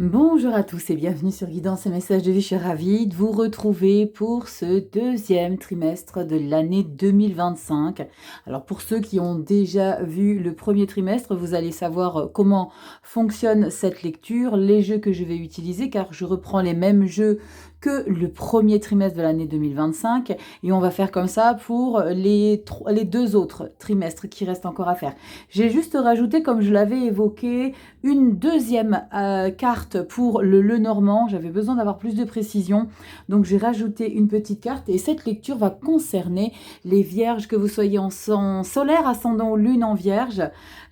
Bonjour à tous et bienvenue sur Guidance et Messages de vie. Je suis ravie de vous retrouver pour ce deuxième trimestre de l'année 2025. Alors pour ceux qui ont déjà vu le premier trimestre, vous allez savoir comment fonctionne cette lecture, les jeux que je vais utiliser car je reprends les mêmes jeux que le premier trimestre de l'année 2025 et on va faire comme ça pour les deux autres trimestres qui restent encore à faire. J'ai juste rajouté, comme je l'avais évoqué, une deuxième carte pour le Lenormand. J'avais besoin d'avoir plus de précision, donc j'ai rajouté une petite carte et cette lecture va concerner les vierges, que vous soyez en solaire, ascendant ou lune en vierge.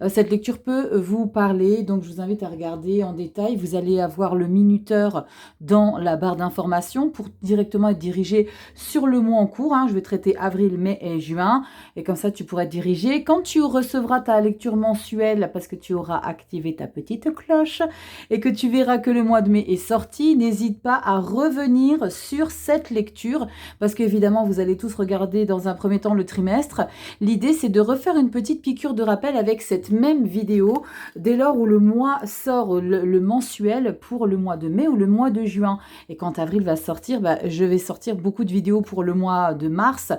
Cette lecture peut vous parler, donc je vous invite à regarder en détail. Vous allez avoir le minuteur dans la barre d'informations pour directement être dirigé sur le mois en cours. Je vais traiter avril, mai et juin et comme ça tu pourras être dirigé. Quand tu recevras ta lecture mensuelle, parce que tu auras activé ta petite cloche et que tu verras que le mois de mai est sorti, n'hésite pas à revenir sur cette lecture parce qu'évidemment vous allez tous regarder dans un premier temps le trimestre. L'idée c'est de refaire une petite piqûre de rappel avec cette même vidéo dès lors où le mois sort le mensuel pour le mois de mai ou le mois de juin. Et quand avril va sortir, je vais sortir beaucoup de vidéos pour le mois de mars.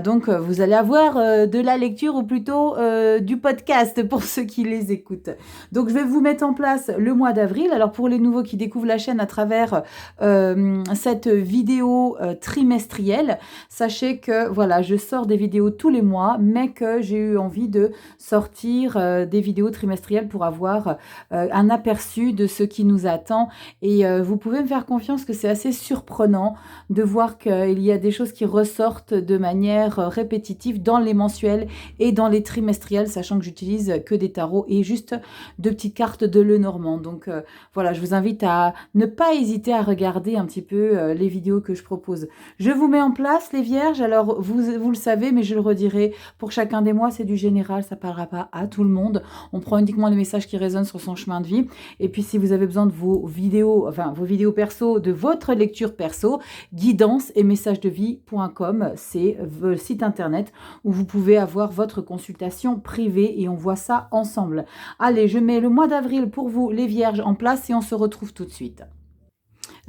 Donc vous allez avoir de la lecture ou plutôt du podcast pour ceux qui les écoutent. Donc je vais vous mettre en place le mois d'avril. Alors pour les nouveaux qui découvrent la chaîne à travers cette vidéo trimestrielle, sachez que voilà, je sors des vidéos tous les mois, mais que j'ai eu envie de sortir des vidéos trimestrielles pour avoir un aperçu de ce qui nous attend. Et vous pouvez me faire confiance que c'est assez surprenant de voir qu'il y a des choses qui ressortent de manière répétitive dans les mensuels et dans les trimestriels, sachant que j'utilise que des tarots et juste deux petites cartes de Lenormand. Donc voilà, je vous invite à ne pas hésiter à regarder un petit peu les vidéos que je propose. Je vous mets en place les vierges. Alors vous le savez, mais je le redirai, pour chacun des mois, c'est du général, ça ne parlera pas à tout le monde. On prend uniquement les messages qui résonnent sur son chemin de vie. Et puis si vous avez besoin de vos vidéos perso, de votre lecture perso, guidance et messagesdevie.com, c'est le site internet où vous pouvez avoir votre consultation privée et on voit ça ensemble. Allez, je mets le mois d'avril pour vous, les vierges, en place et on se retrouve tout de suite.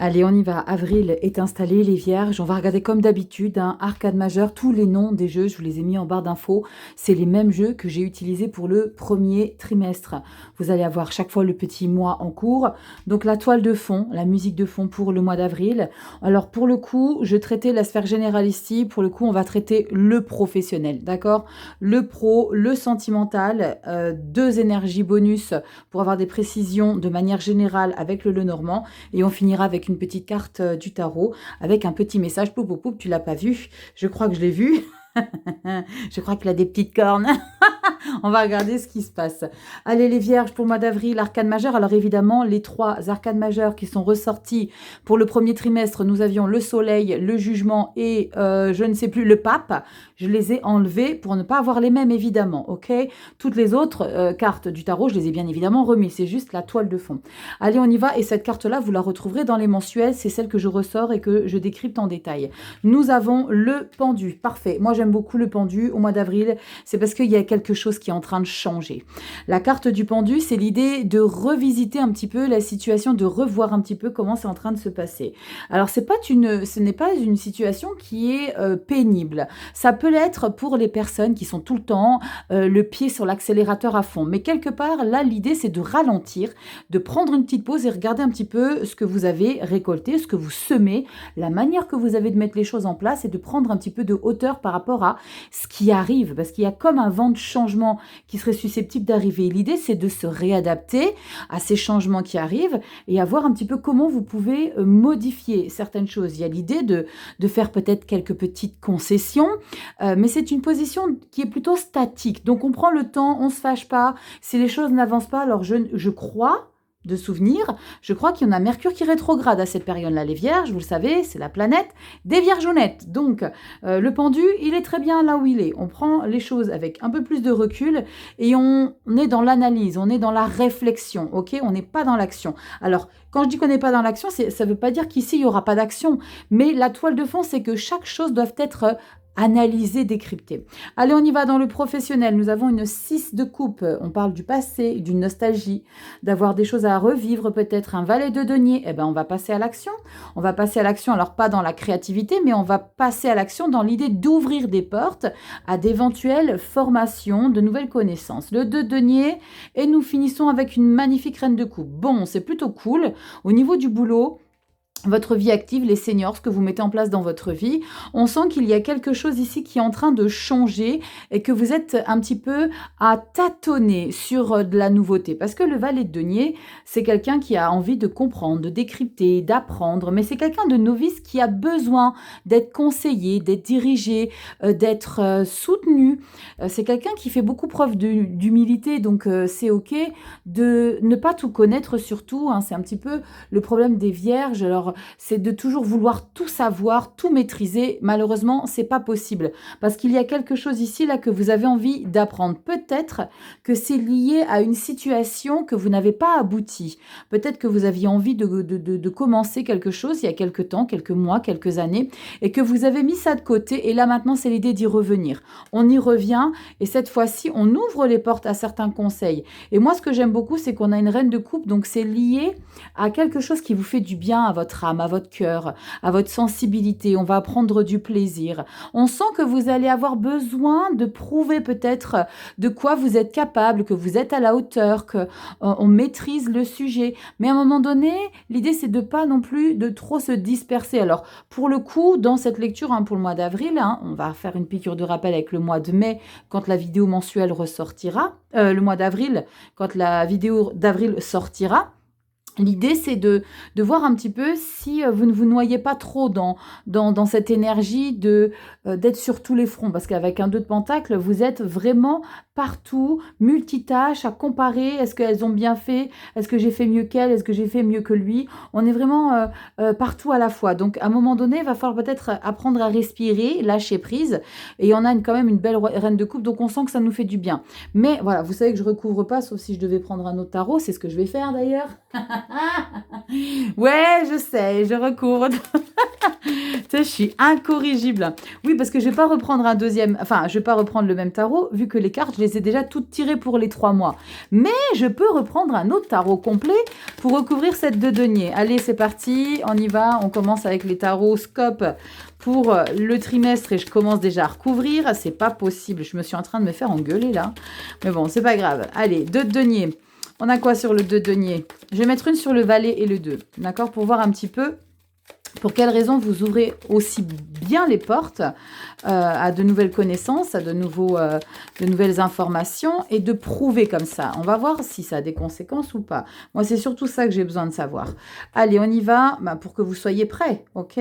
Allez, on y va. Avril est installé, les vierges. On va regarder comme d'habitude, arcade majeur. Tous les noms des jeux, je vous les ai mis en barre d'infos. C'est les mêmes jeux que j'ai utilisés pour le premier trimestre. Vous allez avoir chaque fois le petit mois en cours. Donc la toile de fond, la musique de fond pour le mois d'avril. Alors pour le coup, je traitais la sphère générale ici. Pour le coup, on va traiter le professionnel, d'accord? Le pro, le sentimental, deux énergies bonus pour avoir des précisions de manière générale avec le Lenormand. Et on finira avec une petite carte du tarot avec un petit message. Poup, poup, poup, tu l'as pas vu? Je crois que je l'ai vu. Je crois qu'il a des petites cornes. On va regarder ce qui se passe. Allez, les vierges, pour le mois d'avril, arcane majeure. Alors évidemment, les trois arcanes majeures qui sont ressortis pour le premier trimestre, nous avions le soleil, le jugement et je ne sais plus, le pape. Je les ai enlevés pour ne pas avoir les mêmes, évidemment. Ok. Toutes les autres cartes du tarot, je les ai bien évidemment remis. C'est juste la toile de fond. Allez, on y va. Et cette carte-là, vous la retrouverez dans les mensuels. C'est celle que je ressors et que je décrypte en détail. Nous avons le pendu. Parfait. Moi, j'aime beaucoup le pendu au mois d'avril. C'est parce qu'il y a quelque chose qui est en train de changer. La carte du pendu, c'est l'idée de revisiter un petit peu la situation, de revoir un petit peu comment c'est en train de se passer. Alors, ce n'est pas une situation qui est pénible. Ça peut l'être pour les personnes qui sont tout le temps le pied sur l'accélérateur à fond. Mais quelque part, là, l'idée, c'est de ralentir, de prendre une petite pause et regarder un petit peu ce que vous avez récolté, ce que vous semez, la manière que vous avez de mettre les choses en place et de prendre un petit peu de hauteur par rapport à ce qui arrive. Parce qu'il y a comme un vent de changement qui serait susceptible d'arriver. L'idée, c'est de se réadapter à ces changements qui arrivent et à voir un petit peu comment vous pouvez modifier certaines choses. Il y a l'idée de faire peut-être quelques petites concessions, mais c'est une position qui est plutôt statique. Donc, on prend le temps, on ne se fâche pas. Si les choses n'avancent pas, alors je crois de souvenirs, je crois qu'il y en a Mercure qui rétrograde à cette période-là. Les vierges, vous le savez, c'est la planète des viergeonnettes. Donc, le pendu, il est très bien là où il est. On prend les choses avec un peu plus de recul et on est dans l'analyse, on est dans la réflexion, ok? On n'est pas dans l'action. Alors, quand je dis qu'on n'est pas dans l'action, ça ne veut pas dire qu'ici, il n'y aura pas d'action. Mais la toile de fond, c'est que chaque chose doit être analyser, décrypter. Allez, on y va dans le professionnel. Nous avons une 6 de coupe. On parle du passé, d'une nostalgie, d'avoir des choses à revivre, peut-être un valet de denier. Eh bien, on va passer à l'action. On va passer à l'action, alors pas dans la créativité, mais on va passer à l'action dans l'idée d'ouvrir des portes à d'éventuelles formations, de nouvelles connaissances. Le 2 de denier, et nous finissons avec une magnifique reine de coupe. Bon, c'est plutôt cool. Au niveau du boulot, votre vie active, les seniors, ce que vous mettez en place dans votre vie, on sent qu'il y a quelque chose ici qui est en train de changer et que vous êtes un petit peu à tâtonner sur de la nouveauté. Parce que le valet de denier, c'est quelqu'un qui a envie de comprendre, de décrypter, d'apprendre, mais c'est quelqu'un de novice qui a besoin d'être conseillé, d'être dirigé, d'être soutenu. C'est quelqu'un qui fait beaucoup preuve d'humilité, donc c'est ok de ne pas tout connaître surtout, hein, c'est un petit peu le problème des vierges. Alors, c'est de toujours vouloir tout savoir, tout maîtriser. Malheureusement, c'est pas possible parce qu'il y a quelque chose ici là que vous avez envie d'apprendre. Peut-être que c'est lié à une situation que vous n'avez pas abouti. Peut-être que vous aviez envie de commencer quelque chose il y a quelque temps, quelques mois, quelques années, et que vous avez mis ça de côté. Et là maintenant, c'est l'idée d'y revenir. On y revient et cette fois-ci, on ouvre les portes à certains conseils. Et moi, ce que j'aime beaucoup, c'est qu'on a une reine de coupe, donc c'est lié à quelque chose qui vous fait du bien à votre âme, à votre cœur, à votre sensibilité. On va prendre du plaisir. On sent que vous allez avoir besoin de prouver peut-être de quoi vous êtes capable, que vous êtes à la hauteur, que on maîtrise le sujet. Mais à un moment donné, l'idée c'est de pas non plus de trop se disperser. Alors pour le coup, dans cette lecture, hein, pour le mois d'avril, hein, on va faire une piqûre de rappel avec le mois de mai quand la vidéo mensuelle ressortira. Le mois d'avril, quand la vidéo d'avril sortira. L'idée, c'est de voir un petit peu si vous ne vous noyez pas trop dans cette énergie d'être sur tous les fronts. Parce qu'avec un 2 de pentacle, vous êtes vraiment partout, multitâche, à comparer. Est-ce qu'elles ont bien fait? Est-ce que j'ai fait mieux qu'elle? Est-ce que j'ai fait mieux que lui? On est vraiment partout à la fois. Donc, à un moment donné, il va falloir peut-être apprendre à respirer, lâcher prise. Et on a quand même une belle reine de coupe, donc on sent que ça nous fait du bien. Mais voilà, vous savez que je recouvre pas, sauf si je devais prendre un autre tarot. C'est ce que je vais faire d'ailleurs. Ouais, je sais, je recouvre. Tu sais, je suis incorrigible. Oui, parce que je vais pas reprendre un deuxième, enfin, je vais pas reprendre le même tarot, vu que les cartes, je les ai déjà toutes tirées pour les 3 mois. Mais je peux reprendre un autre tarot complet pour recouvrir cette 2 deniers. Allez, c'est parti, on y va. On commence avec les tarots Scope pour le trimestre et je commence déjà à recouvrir. C'est pas possible, je me suis en train de me faire engueuler là. Mais bon, c'est pas grave. Allez, 2 deniers. On a quoi sur le 2 denier? Je vais mettre une sur le valet et le 2, d'accord? Pour voir un petit peu pour quelles raisons vous ouvrez aussi bien les portes à de nouvelles connaissances, à de nouvelles informations et de prouver comme ça. On va voir si ça a des conséquences ou pas. Moi, c'est surtout ça que j'ai besoin de savoir. Allez, on y va pour que vous soyez prêts, ok?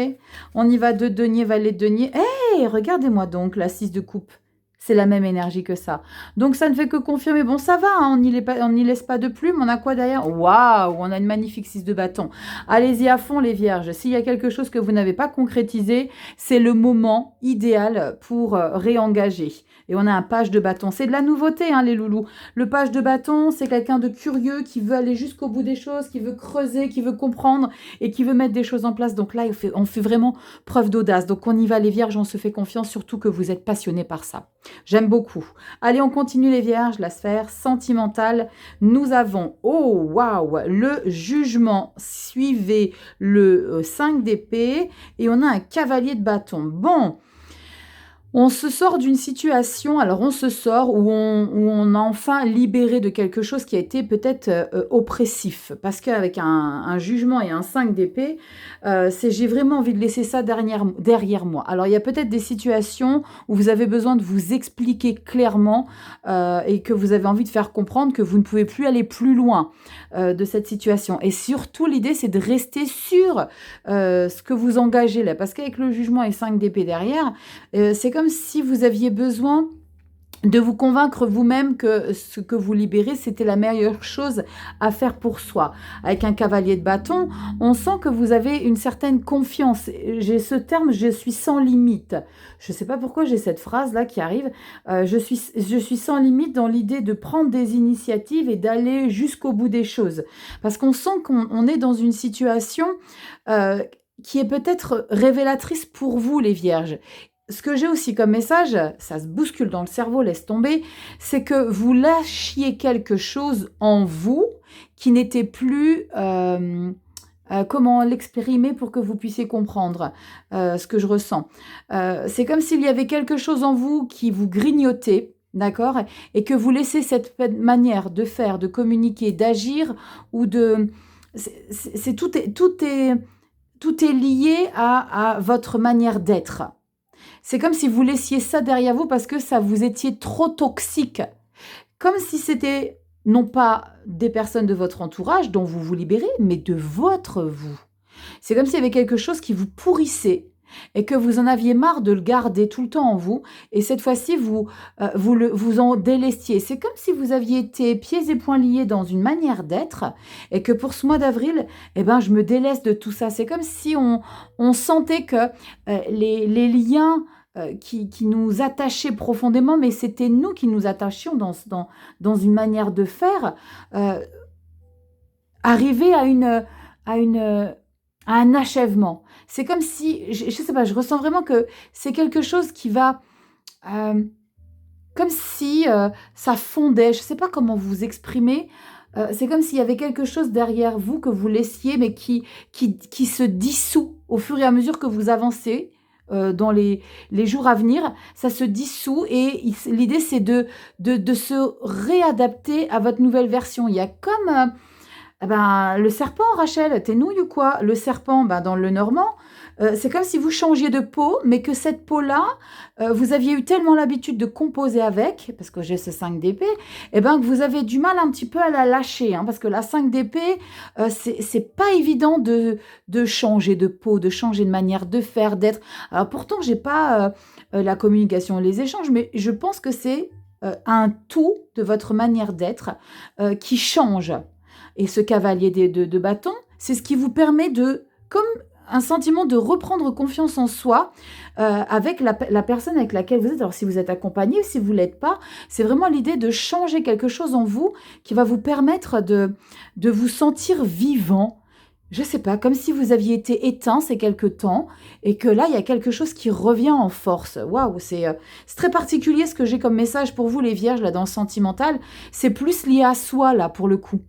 On y va, 2 denier, valet de denier. Hey, regardez-moi donc la 6 de coupe. C'est la même énergie que ça. Donc, ça ne fait que confirmer. Bon, ça va, hein, on n'y laisse pas de plume. On a quoi derrière? Waouh, on a une magnifique 6 de bâton. Allez-y à fond, les vierges. S'il y a quelque chose que vous n'avez pas concrétisé, c'est le moment idéal pour réengager. Et on a un page de bâton. C'est de la nouveauté, hein, les loulous. Le page de bâton, c'est quelqu'un de curieux qui veut aller jusqu'au bout des choses, qui veut creuser, qui veut comprendre et qui veut mettre des choses en place. Donc là, on fait vraiment preuve d'audace. Donc on y va, les vierges, on se fait confiance, surtout que vous êtes passionnés par ça. J'aime beaucoup. Allez, on continue les vierges, la sphère sentimentale. Nous avons, oh waouh, le jugement. Suivez le 5 d'épée et on a un cavalier de bâton. Bon, on se sort d'une situation, alors on se sort où on a enfin libéré de quelque chose qui a été peut-être oppressif. Parce qu'avec un jugement et un 5 d'épée, j'ai vraiment envie de laisser ça derrière moi. Alors il y a peut-être des situations où vous avez besoin de vous expliquer clairement et que vous avez envie de faire comprendre que vous ne pouvez plus aller plus loin de cette situation. Et surtout, l'idée, c'est de rester sur ce que vous engagez là. Parce qu'avec le jugement et 5 d'épée derrière, c'est comme si vous aviez besoin de vous convaincre vous-même que ce que vous libérez, c'était la meilleure chose à faire pour soi. Avec un cavalier de bâton, on sent que vous avez une certaine confiance. J'ai ce terme, je suis sans limite. Je ne sais pas pourquoi j'ai cette phrase-là qui arrive. Je suis sans limite dans l'idée de prendre des initiatives et d'aller jusqu'au bout des choses. Parce qu'on sent qu'on est dans une situation qui est peut-être révélatrice pour vous, les vierges. ce que j'ai aussi comme message, ça se bouscule dans le cerveau, laisse tomber, c'est que vous lâchiez quelque chose en vous qui n'était plus... comment l'exprimer pour que vous puissiez comprendre ce que je ressens. C'est comme s'il y avait quelque chose en vous qui vous grignotait, d'accord, et que vous laissez cette manière de faire, de communiquer, d'agir ou de... tout est lié à votre manière d'être. C'est comme si vous laissiez ça derrière vous parce que ça vous étiez trop toxique. Comme si c'était non pas des personnes de votre entourage dont vous vous libérez, mais de votre vous. C'est comme s'il y avait quelque chose qui vous pourrissait et que vous en aviez marre de le garder tout le temps en vous. Et cette fois-ci, vous en délestiez. C'est comme si vous aviez été pieds et poings liés dans une manière d'être et que pour ce mois d'avril, eh ben, je me délaisse de tout ça. C'est comme si on sentait que les liens qui nous attachaient profondément, mais c'était nous qui nous attachions dans une manière de faire, arriver à un achèvement. C'est comme si, je sais pas, je ressens vraiment que c'est quelque chose qui va, comme si ça fondait, je sais pas comment vous exprimer, c'est comme s'il y avait quelque chose derrière vous que vous laissiez, mais qui se dissout au fur et à mesure que vous avancez dans les jours à venir, ça se dissout et l'idée c'est de se réadapter à votre nouvelle version. Il y a comme le serpent, Rachel, t'es nouille ou quoi? Le serpent, dans le normand, c'est comme si vous changiez de peau, mais que cette peau-là, vous aviez eu tellement l'habitude de composer avec, parce que j'ai ce 5 d'épée, que vous avez du mal un petit peu à la lâcher, hein, parce que la 5 d'épée, c'est pas évident de changer de peau, de changer de manière de faire, d'être. Alors pourtant, j'ai pas la communication et les échanges, mais je pense que c'est un tout de votre manière d'être qui change. Et ce cavalier de bâton, c'est ce qui vous permet de, comme un sentiment de reprendre confiance en soi avec la personne avec laquelle vous êtes. Alors si vous êtes accompagné, si vous ne l'êtes pas, c'est vraiment l'idée de changer quelque chose en vous qui va vous permettre de vous sentir vivant. Je ne sais pas, comme si vous aviez été éteint ces quelques temps et que là, il y a quelque chose qui revient en force. Waouh, c'est très particulier ce que j'ai comme message pour vous, les vierges, là, dans le sentimental. C'est plus lié à soi, là, pour le coup.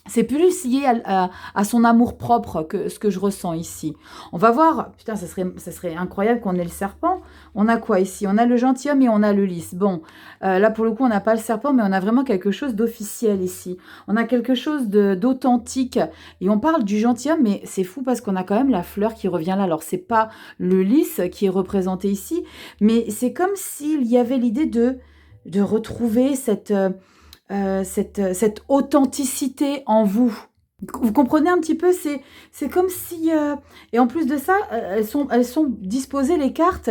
C'est plus lié à son amour-propre que ce que je ressens ici. On va voir. Putain, ça serait incroyable qu'on ait le serpent. On a quoi ici? On a le gentilhomme et on a le lys. Bon, là, pour le coup, on n'a pas le serpent, mais on a vraiment quelque chose d'officiel ici. On a quelque chose d'authentique. Et on parle du gentilhomme, mais c'est fou parce qu'on a quand même la fleur qui revient là. Alors, c'est pas le lys qui est représenté ici, mais c'est comme s'il y avait l'idée de retrouver cette authenticité en vous. Vous comprenez un petit peu, c'est comme si... et en plus de ça, elles sont disposées, les cartes,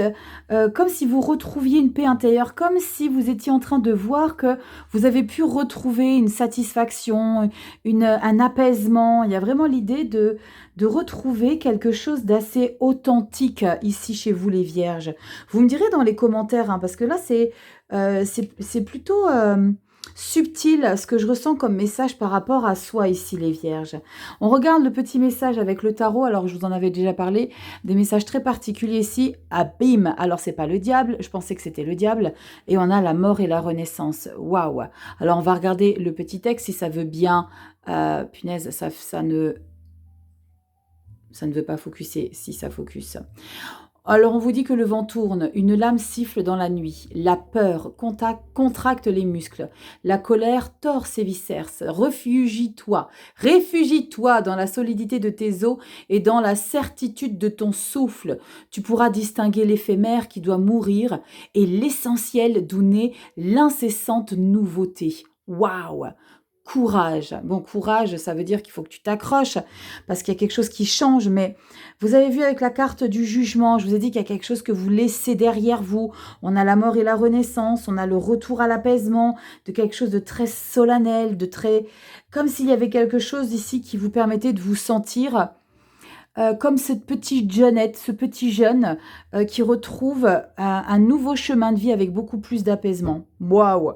comme si vous retrouviez une paix intérieure, comme si vous étiez en train de voir que vous avez pu retrouver une satisfaction, un apaisement. Il y a vraiment l'idée de retrouver quelque chose d'assez authentique ici chez vous, les vierges. Vous me direz dans les commentaires, hein, parce que là, c'est plutôt... subtil ce que je ressens comme message par rapport à soi ici, les vierges. On regarde le petit message avec le tarot. Alors je vous en avais déjà parlé, des messages très particuliers ici. Ah bim, alors c'est pas le diable, je pensais que c'était le diable, et on a la mort et la renaissance. Waouh. Alors on va regarder le petit texte si ça veut bien. Punaise, ça ne veut pas focuser. Si ça focus. Alors on vous dit que le vent tourne, une lame siffle dans la nuit, la peur contracte les muscles, la colère tord ses viscères. Réfugie-toi dans la solidité de tes os et dans la certitude de ton souffle. Tu pourras distinguer l'éphémère qui doit mourir et l'essentiel d'où naît l'incessante nouveauté. Waouh! Courage. Bon, courage, ça veut dire qu'il faut que tu t'accroches parce qu'il y a quelque chose qui change. Mais vous avez vu avec la carte du jugement, je vous ai dit qu'il y a quelque chose que vous laissez derrière vous. On a la mort et la renaissance, on a le retour à l'apaisement, de quelque chose de très solennel, de très... Comme s'il y avait quelque chose ici qui vous permettait de vous sentir... comme cette petite jeunette, ce petit jeune qui retrouve un nouveau chemin de vie avec beaucoup plus d'apaisement. Waouh.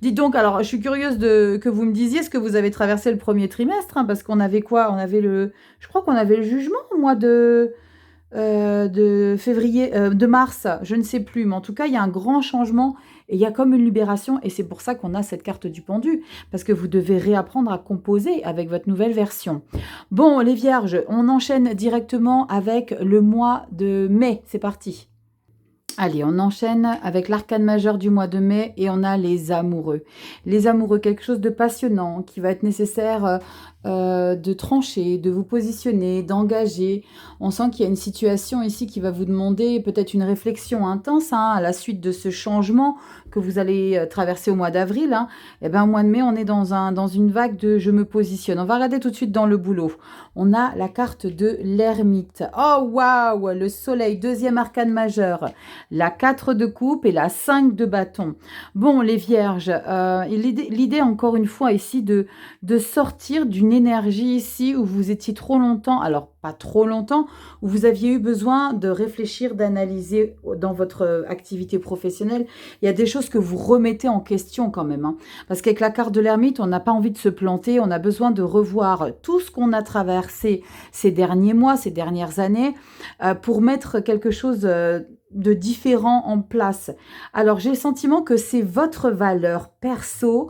Dites donc, alors je suis curieuse que vous me disiez ce que vous avez traversé le premier trimestre, hein, parce qu'on avait quoi? Je crois qu'on avait le jugement au mois de de février, de mars, je ne sais plus, mais en tout cas, il y a un grand changement et il y a comme une libération et c'est pour ça qu'on a cette carte du pendu, parce que vous devez réapprendre à composer avec votre nouvelle version. Bon, les vierges, on enchaîne directement avec le mois de mai, c'est parti. Allez, on enchaîne avec l'arcane majeur du mois de mai et on a les amoureux. Les amoureux, quelque chose de passionnant qui va être nécessaire de trancher, de vous positionner, d'engager. On sent qu'il y a une situation ici qui va vous demander peut-être une réflexion intense à la suite de ce changement que vous allez traverser au mois d'avril. Et bien, au mois de mai, on est dans une vague de je me positionne. On va regarder tout de suite dans le boulot. On a la carte de l'ermite. Oh, waouh, le soleil, deuxième arcane majeur. La 4 de coupe et la 5 de bâton. Bon, les vierges, l'idée encore une fois ici de sortir d'une énergie ici où vous étiez trop longtemps, alors pas trop longtemps, où vous aviez eu besoin de réfléchir, d'analyser dans votre activité professionnelle. Il y a des choses que vous remettez en question quand même. Parce qu'avec la carte de l'ermite, on n'a pas envie de se planter, on a besoin de revoir tout ce qu'on a traversé ces derniers mois, ces dernières années, pour mettre quelque chose de différent en place. Alors, j'ai le sentiment que c'est votre valeur perso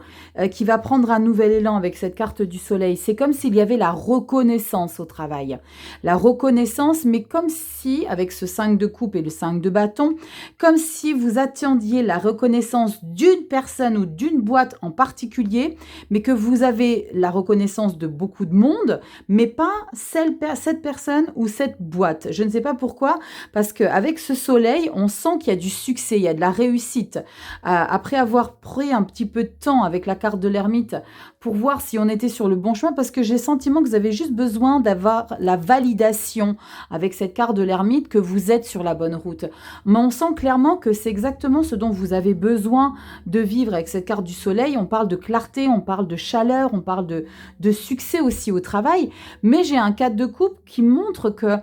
qui va prendre un nouvel élan avec cette carte du soleil. C'est comme s'il y avait la reconnaissance au travail. La reconnaissance, mais comme si, avec ce 5 de coupe et le 5 de bâton, comme si vous attendiez la reconnaissance d'une personne ou d'une boîte en particulier, mais que vous avez la reconnaissance de beaucoup de monde, mais pas cette personne ou cette boîte. Je ne sais pas pourquoi, parce qu'avec ce soleil, on sent qu'il y a du succès, il y a de la réussite. Après avoir pris un petit peu de temps avec la carte de l'ermite pour voir si on était sur le bon chemin, parce que j'ai le sentiment que vous avez juste besoin d'avoir la validation avec cette carte de l'ermite que vous êtes sur la bonne route. Mais on sent clairement que c'est exactement ce dont vous avez besoin de vivre avec cette carte du soleil. On parle de clarté, on parle de chaleur, on parle de succès aussi au travail. Mais j'ai un 4 de coupe qui montre que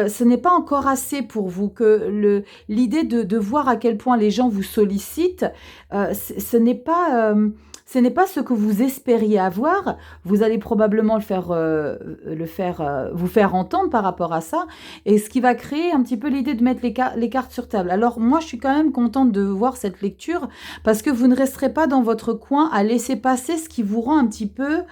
ce n'est pas encore assez pour vous, que l'idée de voir à quel point les gens vous sollicitent, ce n'est pas... ce n'est pas ce que vous espériez avoir. Vous allez probablement vous faire entendre par rapport à ça, et ce qui va créer un petit peu l'idée de mettre les cartes sur table. Alors moi, je suis quand même contente de voir cette lecture parce que vous ne resterez pas dans votre coin à laisser passer ce qui vous rend un petit peu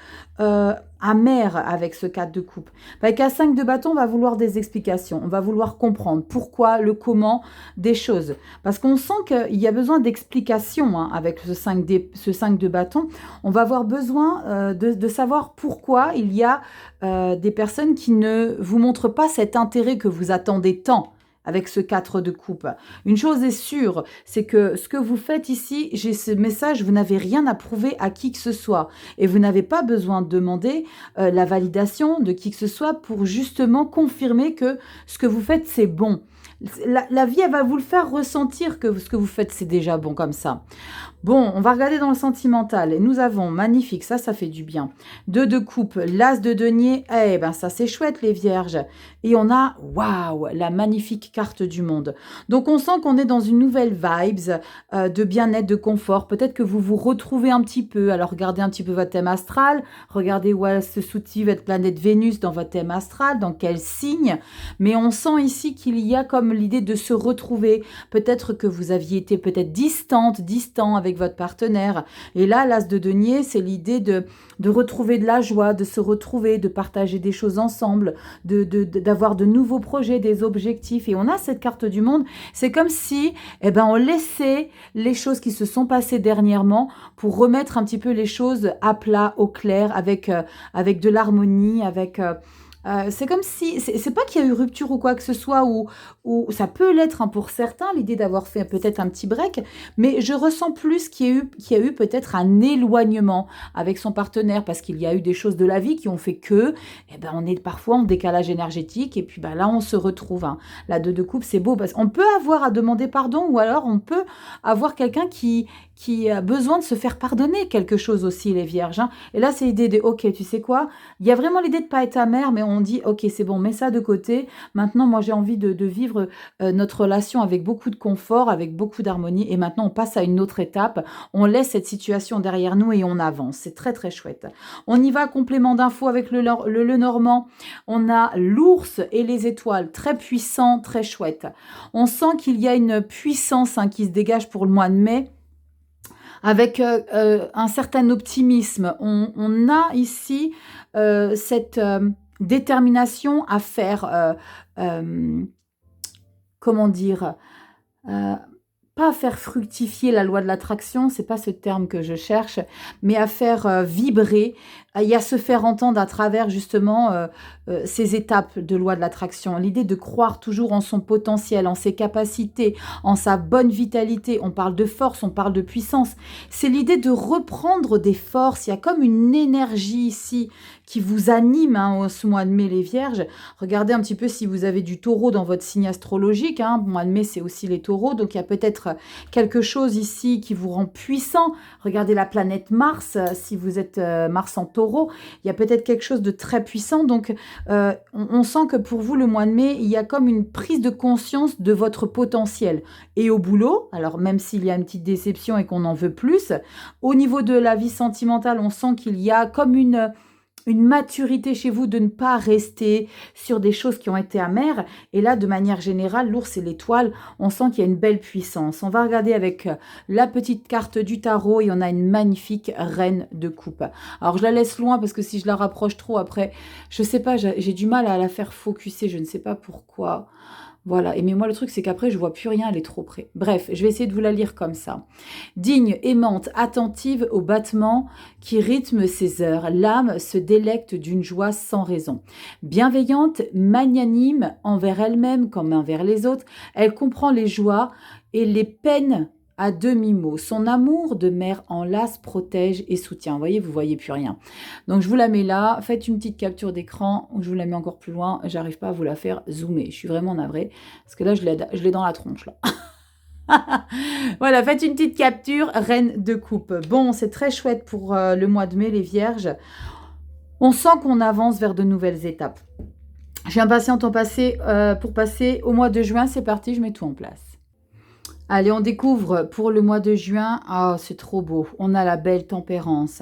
amer avec ce 4 de coupe. Avec un 5 de bâton, on va vouloir des explications, on va vouloir comprendre pourquoi, le comment des choses. Parce qu'on sent qu'il y a besoin d'explications avec ce 5 de bâton. On va avoir besoin de savoir pourquoi il y a des personnes qui ne vous montrent pas cet intérêt que vous attendez tant avec ce 4 de coupe. Une chose est sûre, c'est que ce que vous faites ici, j'ai ce message, vous n'avez rien à prouver à qui que ce soit. Et vous n'avez pas besoin de demander la validation de qui que ce soit pour justement confirmer que ce que vous faites, c'est bon. La vie, elle va vous le faire ressentir que ce que vous faites, c'est déjà bon comme ça. Bon, on va regarder dans le sentimental. Et nous avons, magnifique, ça fait du bien. 2 de coupe, l'as de denier. Eh ben, ça, c'est chouette, les vierges. Et on a, waouh, la magnifique carte du monde. Donc, on sent qu'on est dans une nouvelle vibes de bien-être, de confort. Peut-être que vous vous retrouvez un petit peu. Alors, regardez un petit peu votre thème astral. Regardez où elle se soutient votre planète Vénus dans votre thème astral, dans quel signe. Mais on sent ici qu'il y a comme l'idée de se retrouver. Peut-être que vous aviez été peut-être distant avec votre partenaire. Et là, l'as de denier, c'est l'idée de retrouver de la joie, de se retrouver, de partager des choses ensemble, d'avoir de nouveaux projets, des objectifs. Et on a cette carte du monde. C'est comme si on laissait les choses qui se sont passées dernièrement pour remettre un petit peu les choses à plat, au clair, avec de l'harmonie, avec... c'est comme si, c'est pas qu'il y a eu rupture ou quoi que ce soit, ou ça peut l'être pour certains, l'idée d'avoir fait peut-être un petit break, mais je ressens plus qu'il y a eu peut-être un éloignement avec son partenaire, parce qu'il y a eu des choses de la vie qui ont fait que, on est parfois en décalage énergétique, et puis là on se retrouve. La 2 de coupe, c'est beau, parce qu'on peut avoir à demander pardon, ou alors on peut avoir quelqu'un qui a besoin de se faire pardonner quelque chose aussi, les vierges. Et là, c'est l'idée de, ok, tu sais quoi, il y a vraiment l'idée de pas être amer, mais on dit, ok, c'est bon, mets ça de côté. Maintenant, moi, j'ai envie de vivre notre relation avec beaucoup de confort, avec beaucoup d'harmonie. Et maintenant, on passe à une autre étape. On laisse cette situation derrière nous et on avance. C'est très, très chouette. On y va, complément d'infos avec le Normand. On a l'ours et les étoiles, très puissant, très chouette. On sent qu'il y a une puissance qui se dégage pour le mois de mai, avec un certain optimisme. On a ici cette détermination à faire, comment dire, pas à faire fructifier la loi de l'attraction, c'est pas ce terme que je cherche, mais à faire vibrer et à se faire entendre à travers justement ces étapes de loi de l'attraction. L'idée de croire toujours en son potentiel, en ses capacités, en sa bonne vitalité. On parle de force, on parle de puissance. C'est l'idée de reprendre des forces. Il y a comme une énergie ici qui vous anime ce mois de mai, les Vierges. Regardez un petit peu si vous avez du taureau dans votre signe astrologique. Le mois de mai, c'est aussi les taureaux. Donc, il y a peut-être quelque chose ici qui vous rend puissant. Regardez la planète Mars. Si vous êtes Mars en taureau, il y a peut-être quelque chose de très puissant. Donc, on sent que pour vous, le mois de mai, il y a comme une prise de conscience de votre potentiel. Et au boulot, alors même s'il y a une petite déception et qu'on en veut plus, au niveau de la vie sentimentale, on sent qu'il y a comme une maturité chez vous de ne pas rester sur des choses qui ont été amères. Et là, de manière générale, l'ours et l'étoile, on sent qu'il y a une belle puissance. On va regarder avec la petite carte du tarot et on a une magnifique reine de coupe. Alors, je la laisse loin parce que si je la rapproche trop après, je sais pas, j'ai du mal à la faire focuser, je ne sais pas pourquoi. Voilà, mais moi le truc c'est qu'après je vois plus rien, elle est trop près. Bref, je vais essayer de vous la lire comme ça. Digne, aimante, attentive aux battements qui rythment ses heures, l'âme se délecte d'une joie sans raison. Bienveillante, magnanime envers elle-même comme envers les autres, elle comprend les joies et les peines à demi-mot. Son amour de mère enlace, protège et soutient. Vous voyez plus rien. Donc, je vous la mets là. Faites une petite capture d'écran. Je vous la mets encore plus loin. J'arrive pas à vous la faire zoomer. Je suis vraiment navrée. Parce que là, je l'ai dans la tronche, là. Voilà, faites une petite capture. Reine de coupe. Bon, c'est très chouette pour le mois de mai, les Vierges. On sent qu'on avance vers de nouvelles étapes. Je suis impatiente pour passer au mois de juin. C'est parti, je mets tout en place. Allez, on découvre pour le mois de juin. Ah, c'est trop beau. On a la belle tempérance.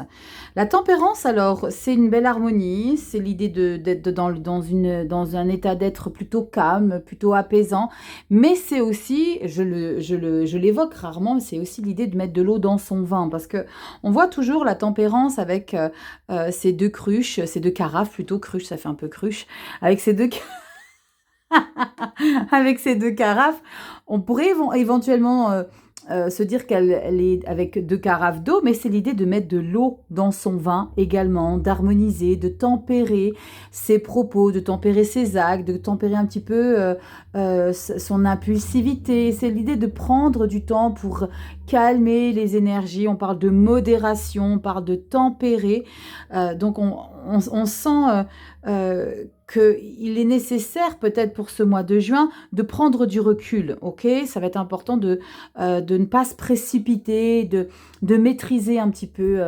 La tempérance, alors, c'est une belle harmonie. C'est l'idée d'être dans un état d'être plutôt calme, plutôt apaisant. Mais c'est aussi, je l'évoque rarement, c'est aussi l'idée de mettre de l'eau dans son vin. Parce que on voit toujours la tempérance avec ces deux cruches, ces deux carafes, plutôt cruche, ça fait un peu cruche. Avec ces deux avec ces deux carafes, on pourrait éventuellement se dire qu'elle est avec deux carafes d'eau, mais c'est l'idée de mettre de l'eau dans son vin également, d'harmoniser, de tempérer ses propos, de tempérer ses actes, de tempérer un petit peu son impulsivité. C'est l'idée de prendre du temps pour calmer les énergies. On parle de modération, on parle de tempérer. Donc on sent qu'il est nécessaire peut-être pour ce mois de juin de prendre du recul, ok? Ça va être important de ne pas se précipiter, de maîtriser un petit peu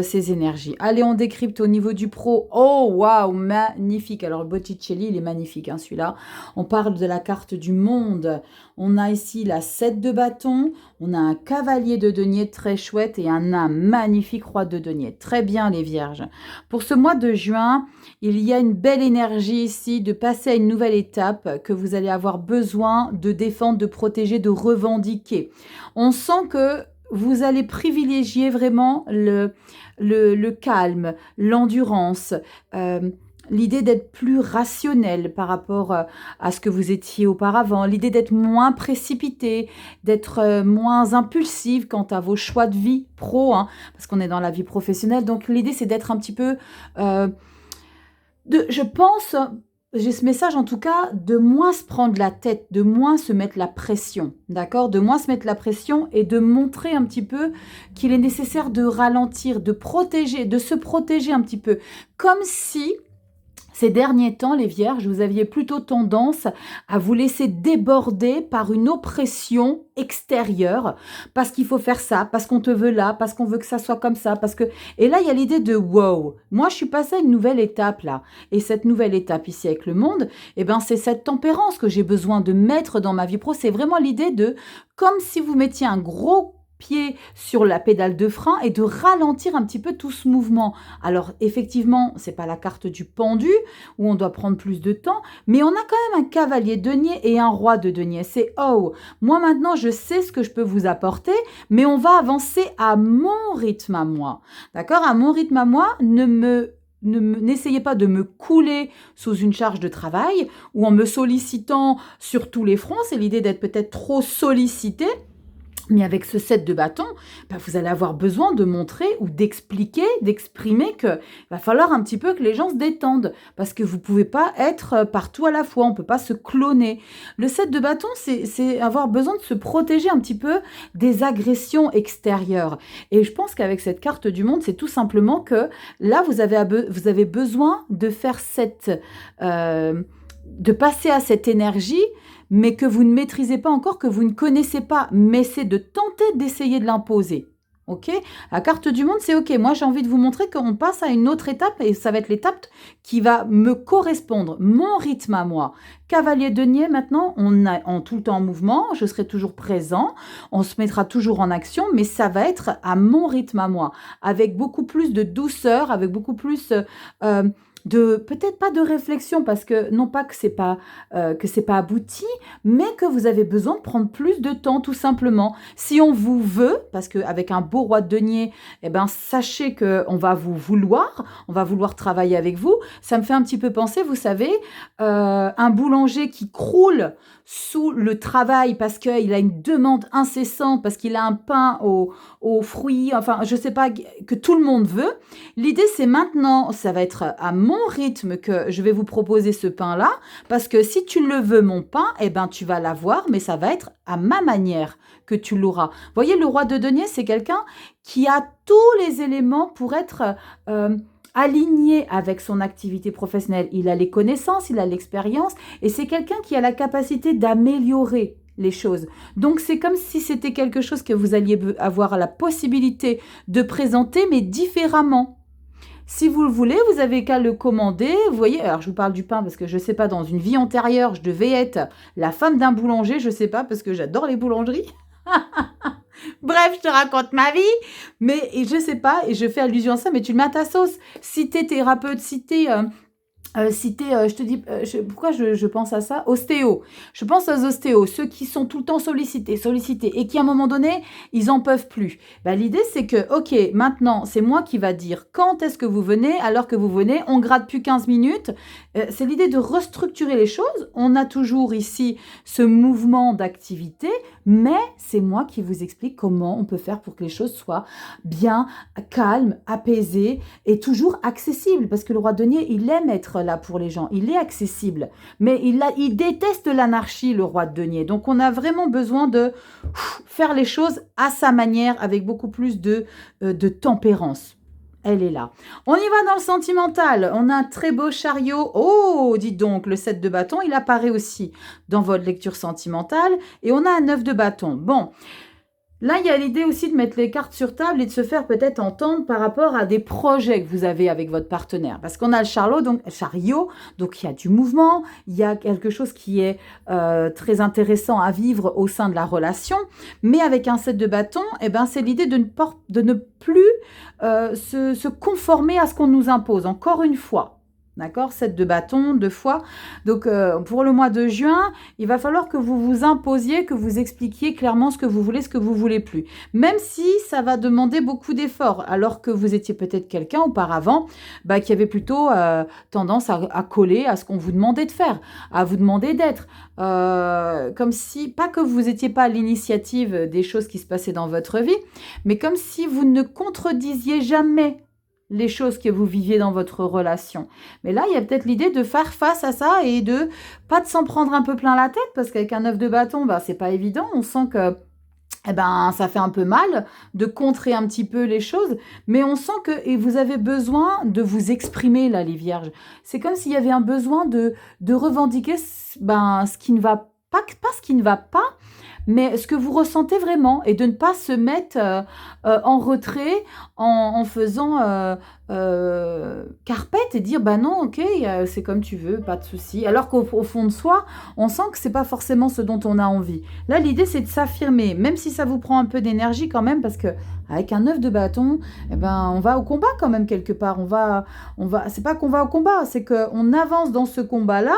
ces énergies. Allez, on décrypte au niveau du pro. Oh, waouh, magnifique! Alors, le Botticelli, il est magnifique, celui-là. On parle de la carte du monde. On a ici la 7 de bâton, on a un cavalier de denier très chouette et un magnifique roi de denier. Très bien, les Vierges. Pour ce mois de juin, il y a une belle énergie ici de passer à une nouvelle étape que vous allez avoir besoin de défendre, de protéger, de revendiquer. On sent que vous allez privilégier vraiment le calme, l'endurance, l'idée d'être plus rationnel par rapport à ce que vous étiez auparavant, l'idée d'être moins précipité, d'être moins impulsive quant à vos choix de vie pro, parce qu'on est dans la vie professionnelle. Donc l'idée, c'est d'être un petit peu... je pense, j'ai ce message en tout cas, de moins se prendre la tête, de moins se mettre la pression, d'accord? De moins se mettre la pression et de montrer un petit peu qu'il est nécessaire de ralentir, de protéger, de se protéger un petit peu. Comme si Ces derniers temps, les vierges, vous aviez plutôt tendance à vous laisser déborder par une oppression extérieure, parce qu'il faut faire ça, parce qu'on te veut là, parce qu'on veut que ça soit comme ça, parce que... Et là, il y a l'idée de wow, moi je suis passée à une nouvelle étape là, et cette nouvelle étape ici avec le monde, eh ben, c'est cette tempérance que j'ai besoin de mettre dans ma vie pro, c'est vraiment l'idée de, comme si vous mettiez un gros pied sur la pédale de frein et de ralentir un petit peu tout ce mouvement. Alors effectivement, c'est pas la carte du pendu où on doit prendre plus de temps, mais on a quand même un cavalier de denier et un roi de denier. C'est oh, moi maintenant je sais ce que je peux vous apporter, mais on va avancer à mon rythme à moi. D'accord? À mon rythme à moi, n'essayez pas de me couler sous une charge de travail ou en me sollicitant sur tous les fronts. C'est l'idée d'être peut-être trop sollicité. Mais avec ce set de bâtons, vous allez avoir besoin de montrer ou d'expliquer, d'exprimer qu'il va falloir un petit peu que les gens se détendent. Parce que vous ne pouvez pas être partout à la fois, on ne peut pas se cloner. Le set de bâtons, c'est avoir besoin de se protéger un petit peu des agressions extérieures. Et je pense qu'avec cette carte du monde, c'est tout simplement que là, vous avez besoin de faire de passer à cette énergie, mais que vous ne maîtrisez pas encore, que vous ne connaissez pas, mais c'est de tenter d'essayer de l'imposer. Ok? La carte du monde, c'est ok. Moi, j'ai envie de vous montrer qu'on passe à une autre étape et ça va être l'étape qui va me correspondre, mon rythme à moi. Cavalier denier, maintenant, on est tout le temps en mouvement, je serai toujours présent, on se mettra toujours en action, mais ça va être à mon rythme à moi, avec beaucoup plus de douceur, avec beaucoup plus... peut-être pas de réflexion parce que non pas que c'est pas abouti, mais que vous avez besoin de prendre plus de temps tout simplement. Si on vous veut, parce qu'avec un beau roi de denier, eh ben sachez que on va vouloir travailler avec vous. Ça me fait un petit peu penser, vous savez, un boulanger qui croule sous le travail parce qu'il a une demande incessante, parce qu'il a un pain aux fruits, enfin je sais pas, que tout le monde veut. L'idée c'est maintenant, ça va être à mon rythme que je vais vous proposer ce pain-là, parce que si tu le veux mon pain, eh ben tu vas l'avoir, mais ça va être à ma manière que tu l'auras. Vous voyez, le roi de denier, c'est quelqu'un qui a tous les éléments pour être aligné avec son activité professionnelle. Il a les connaissances, il a l'expérience, et c'est quelqu'un qui a la capacité d'améliorer les choses. Donc, c'est comme si c'était quelque chose que vous alliez avoir la possibilité de présenter, mais différemment. Si vous le voulez, vous avez qu'à le commander. Vous voyez, alors je vous parle du pain parce que je ne sais pas, dans une vie antérieure, je devais être la femme d'un boulanger, je ne sais pas, parce que j'adore les boulangeries. Bref, je te raconte ma vie, mais je ne sais pas, et je fais allusion à ça, mais tu le mets à ta sauce. Si tu es thérapeute, si tu es... je te dis, pourquoi je pense à ça? Ostéo. Je pense aux ostéos, ceux qui sont tout le temps sollicités, et qui à un moment donné, ils en peuvent plus. L'idée, c'est que, ok, maintenant, c'est moi qui va dire quand est-ce que vous venez, alors que vous venez, on gratte plus 15 minutes. C'est l'idée de restructurer les choses. On a toujours ici ce mouvement d'activité, mais c'est moi qui vous explique comment on peut faire pour que les choses soient bien, calmes, apaisées et toujours accessibles. Parce que le roi denier, il aime être là pour les gens, il est accessible, mais il déteste l'anarchie, le roi de denier. Donc on a vraiment besoin de faire les choses à sa manière, avec beaucoup plus de tempérance. Elle est là. On y va dans le sentimental. On a un très beau chariot. Oh, dites donc, le 7 de bâton, il apparaît aussi dans votre lecture sentimentale. Et on a un 9 de bâton. Bon, là, il y a l'idée aussi de mettre les cartes sur table et de se faire peut-être entendre par rapport à des projets que vous avez avec votre partenaire. Parce qu'on a le chariot, donc il y a du mouvement, il y a quelque chose qui est très intéressant à vivre au sein de la relation. Mais avec un 7 de bâton, eh ben, c'est l'idée de ne plus se conformer à ce qu'on nous impose. Encore une fois. D'accord, 7 de bâton, 2 fois. Donc, pour le mois de juin, il va falloir que vous vous imposiez, que vous expliquiez clairement ce que vous voulez plus. Même si ça va demander beaucoup d'efforts, alors que vous étiez peut-être quelqu'un auparavant qui avait plutôt tendance à coller à ce qu'on vous demandait de faire, à vous demander d'être. Comme si, pas que vous n'étiez pas à l'initiative des choses qui se passaient dans votre vie, mais comme si vous ne contredisiez jamais les choses que vous viviez dans votre relation. Mais là, il y a peut-être l'idée de faire face à ça et pas de s'en prendre un peu plein la tête, parce qu'avec un 9 de bâton, c'est pas évident. On sent que eh ben, ça fait un peu mal de contrer un petit peu les choses, mais on sent que et vous avez besoin de vous exprimer là, les vierges. C'est comme s'il y avait un besoin de revendiquer ce qui ne va pas ce qui ne va pas, mais ce que vous ressentez vraiment et de ne pas se mettre en retrait en faisant carpette et dire bah non, ok, c'est comme tu veux, pas de souci. Alors qu'au fond de soi, on sent que c'est pas forcément ce dont on a envie. Là, l'idée c'est de s'affirmer, même si ça vous prend un peu d'énergie quand même, parce que avec un 9 de bâton, eh ben, on va au combat quand même quelque part. C'est pas qu'on va au combat, c'est qu'on avance dans ce combat-là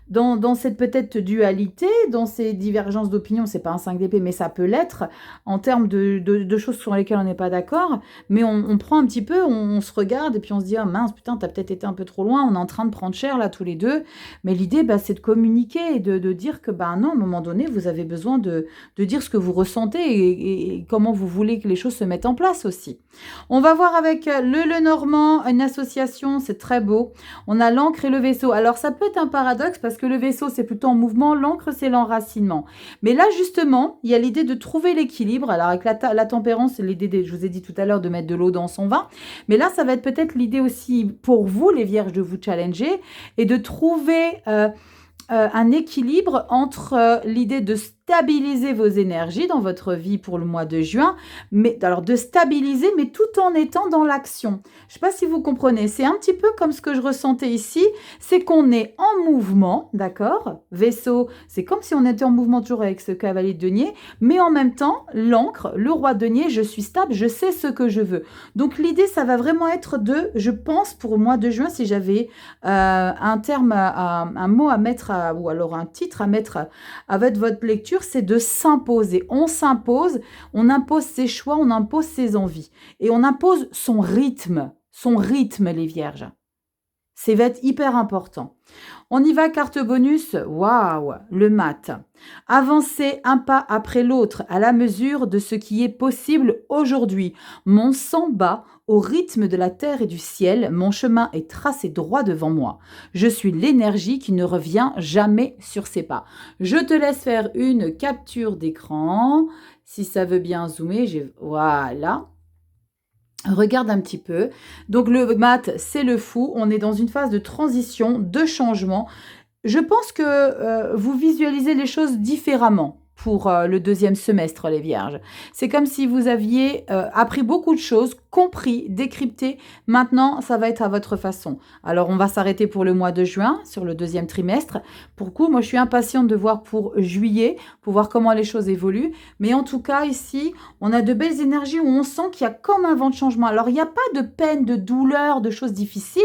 dans cette peut-être dualité, dans ces divergences d'opinion, c'est pas un 5 d'épée, mais ça peut l'être, en termes de choses sur lesquelles on n'est pas d'accord, mais on prend un petit peu, on se regarde, et puis on se dit, ah mince, putain, t'as peut-être été un peu trop loin, on est en train de prendre cher, là, tous les deux, mais l'idée, bah, c'est de communiquer, et de dire que, bah non, à un moment donné, vous avez besoin de dire ce que vous ressentez, et comment vous voulez que les choses se mettent en place aussi. On va voir avec le Normand, une association, c'est très beau, on a l'encre et le vaisseau. Alors, ça peut être un paradoxe parce que le vaisseau, c'est plutôt en mouvement, l'encre, c'est l'enracinement. Mais là, justement, il y a l'idée de trouver l'équilibre. Alors, avec la tempérance, c'est l'idée, je vous ai dit tout à l'heure, de mettre de l'eau dans son vin. Mais là, ça va être peut-être l'idée aussi pour vous, les vierges, de vous challenger et de trouver un équilibre entre l'idée de stabiliser vos énergies dans votre vie pour le mois de juin, mais alors de stabiliser, mais tout en étant dans l'action. Je ne sais pas si vous comprenez, c'est un petit peu comme ce que je ressentais ici, c'est qu'on est en mouvement, d'accord? Vaisseau, c'est comme si on était en mouvement toujours avec ce cavalier de denier, mais en même temps, l'ancre, le roi de denier, je suis stable, je sais ce que je veux. Donc l'idée, ça va vraiment être je pense pour le mois de juin, si j'avais un terme, un mot à mettre, ou alors un titre à mettre avec votre lecture, c'est de s'imposer. On s'impose, on impose ses choix, on impose ses envies. Et on impose son rythme, les vierges. C'est va être hyper important. On y va, carte bonus. Waouh, le mat. Avancez un pas après l'autre à la mesure de ce qui est possible aujourd'hui. Mon sang bat au rythme de la terre et du ciel. Mon chemin est tracé droit devant moi. Je suis l'énergie qui ne revient jamais sur ses pas. Je te laisse faire une capture d'écran. Si ça veut bien zoomer, voilà. Regarde un petit peu. Donc le mat, c'est le fou. On est dans une phase de transition, de changement. Je pense que vous visualisez les choses différemment pour le deuxième semestre, les vierges. C'est comme si vous aviez appris beaucoup de choses, compris, décrypté. Maintenant, ça va être à votre façon. Alors, on va s'arrêter pour le mois de juin, sur le deuxième trimestre. Pour le coup, moi, je suis impatiente de voir pour juillet, pour voir comment les choses évoluent. Mais en tout cas, ici, on a de belles énergies où on sent qu'il y a comme un vent de changement. Alors, il n'y a pas de peine, de douleur, de choses difficiles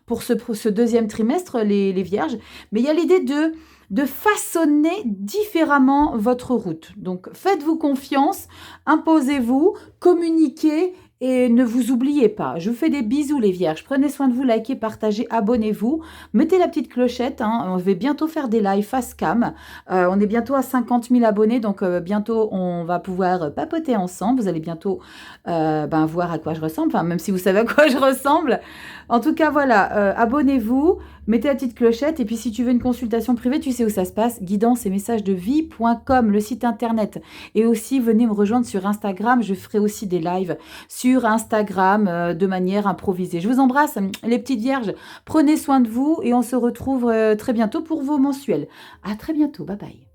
pour ce deuxième trimestre, les vierges. Mais il y a l'idée de façonner différemment votre route. Donc, faites-vous confiance, imposez-vous, communiquez et ne vous oubliez pas. Je vous fais des bisous les vierges. Prenez soin de vous, likez, partagez, abonnez-vous. Mettez la petite clochette. On va bientôt faire des lives face cam. On est bientôt à 50 000 abonnés. Donc bientôt, on va pouvoir papoter ensemble. Vous allez bientôt voir à quoi je ressemble. Enfin, même si vous savez à quoi je ressemble. En tout cas, voilà. Abonnez-vous. Mettez la petite clochette. Et puis, si tu veux une consultation privée, tu sais où ça se passe. Guidance et messages de vie.com, le site internet. Et aussi, venez me rejoindre sur Instagram. Je ferai aussi des lives sur Instagram de manière improvisée. Je vous embrasse, les petites vierges. Prenez soin de vous et on se retrouve très bientôt pour vos mensuels. À très bientôt. Bye bye.